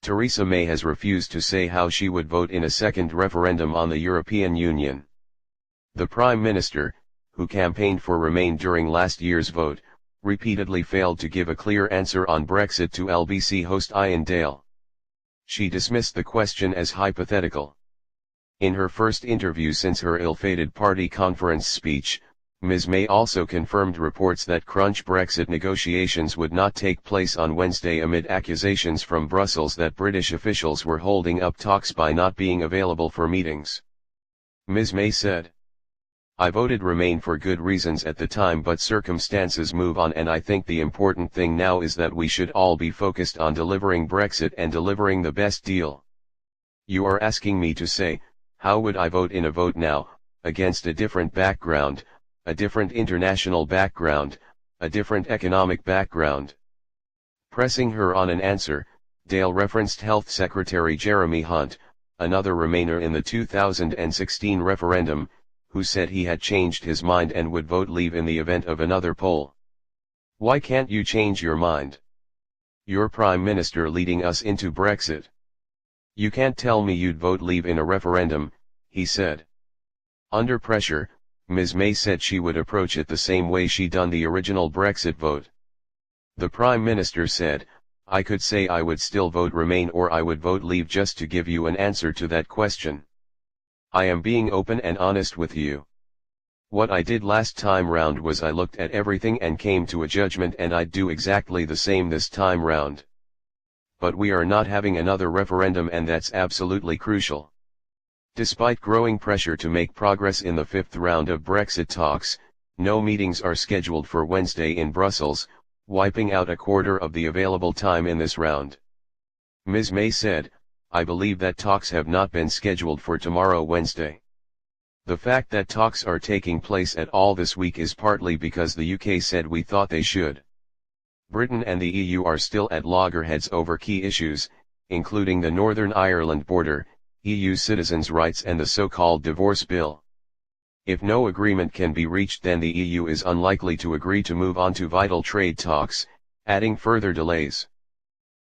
Theresa May has refused to say how she would vote in a second referendum on the European Union. The Prime Minister, who campaigned for Remain during last year's vote, repeatedly failed to give a clear answer on Brexit to LBC host Iain Dale. She dismissed the question as hypothetical. In her first interview since her ill-fated party conference speech, Ms. May also confirmed reports that crunch Brexit negotiations would not take place on Wednesday amid accusations from Brussels that British officials were holding up talks by not being available for meetings. Ms. May said, "I voted Remain for good reasons at the time, but circumstances move on, and I think the important thing now is that we should all be focused on delivering Brexit and delivering the best deal. You are asking me to say, how would I vote in a vote now, against a different background, a different international background, a different economic background?" Pressing her on an answer, Dale referenced Health Secretary Jeremy Hunt, another Remainer in the 2016 referendum, who said he had changed his mind and would vote Leave in the event of another poll. "Why can't you change your mind? You're Prime Minister leading us into Brexit. You can't tell me you'd vote Leave in a referendum," he said. Under pressure, Ms. May said she would approach it the same way she done the original Brexit vote. The Prime Minister said, "I could say I would still vote Remain or I would vote Leave just to give you an answer to that question. I am being open and honest with you. What I did last time round was I looked at everything and came to a judgment, and I'd do exactly the same this time round. But we are not having another referendum, and that's absolutely crucial." Despite growing pressure to make progress in the fifth round of Brexit talks, no meetings are scheduled for Wednesday in Brussels, wiping out a quarter of the available time in this round. Ms. May said, "I believe that talks have not been scheduled for tomorrow, Wednesday. The fact that talks are taking place at all this week is partly because the UK said we thought they should. Britain and the EU are still at loggerheads over key issues, including the Northern Ireland border, EU citizens' rights and the so-called divorce bill. If no agreement can be reached, then the EU is unlikely to agree to move on to vital trade talks, adding further delays."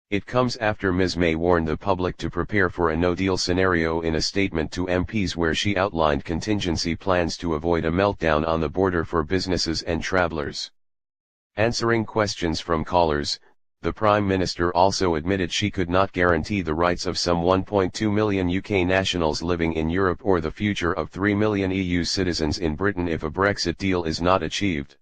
It comes after Ms. May warned the public to prepare for a no-deal scenario in a statement to MPs, where she outlined contingency plans to avoid a meltdown on the border for businesses and travellers. Answering questions from callers, the Prime Minister also admitted she could not guarantee the rights of some 1.2 million UK nationals living in Europe or the future of 3 million EU citizens in Britain if a Brexit deal is not achieved.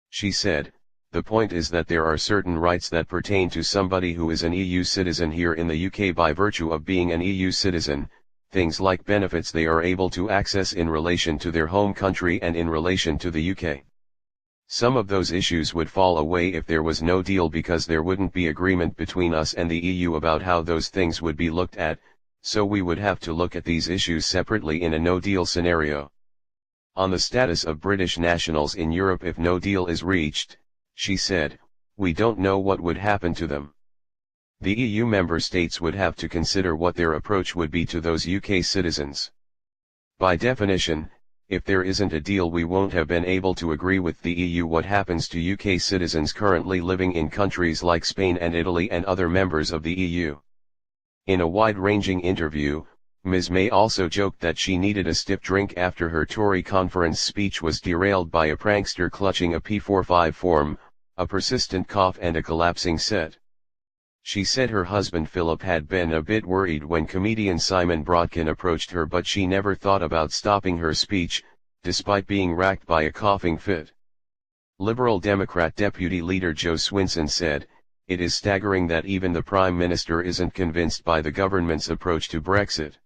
She said, "The point is that there are certain rights that pertain to somebody who is an EU citizen here in the UK by virtue of being an EU citizen, things like benefits they are able to access in relation to their home country and in relation to the UK. Some of those issues would fall away if there was no deal, because there wouldn't be agreement between us and the EU about how those things would be looked at, so we would have to look at these issues separately in a no-deal scenario. On the status of British nationals in Europe if no deal is reached," she said, "we don't know what would happen to them. The EU member states would have to consider what their approach would be to those UK citizens. By definition, if there isn't a deal, we won't have been able to agree with the EU what happens to UK citizens currently living in countries like Spain and Italy and other members of the EU." In a wide-ranging interview, Ms. May also joked that she needed a stiff drink after her Tory conference speech was derailed by a prankster clutching a P45 form, a persistent cough and a collapsing set. She said her husband Philip had been a bit worried when comedian Simon Brodkin approached her, but she never thought about stopping her speech, despite being racked by a coughing fit. Liberal Democrat Deputy Leader Joe Swinson said, "It is staggering that even the Prime Minister isn't convinced by the government's approach to Brexit.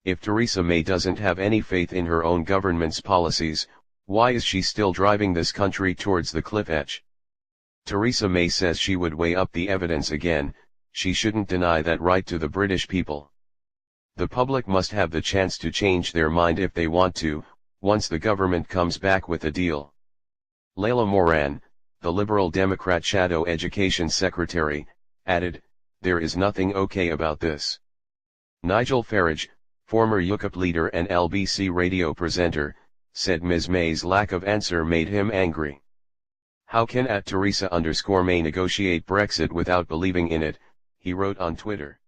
If Theresa May doesn't have any faith in her own government's policies, why is she still driving this country towards the cliff edge? Theresa May says she would weigh up the evidence again. She shouldn't deny that right to the British people. The public must have the chance to change their mind if they want to, once the government comes back with a deal." Layla Moran, the Liberal Democrat Shadow Education Secretary, added, "There is nothing okay about this." Nigel Farage, former UKIP leader and LBC radio presenter, said Ms. May's lack of answer made him angry. "How can @Theresa_May negotiate Brexit without believing in it?" he wrote on Twitter.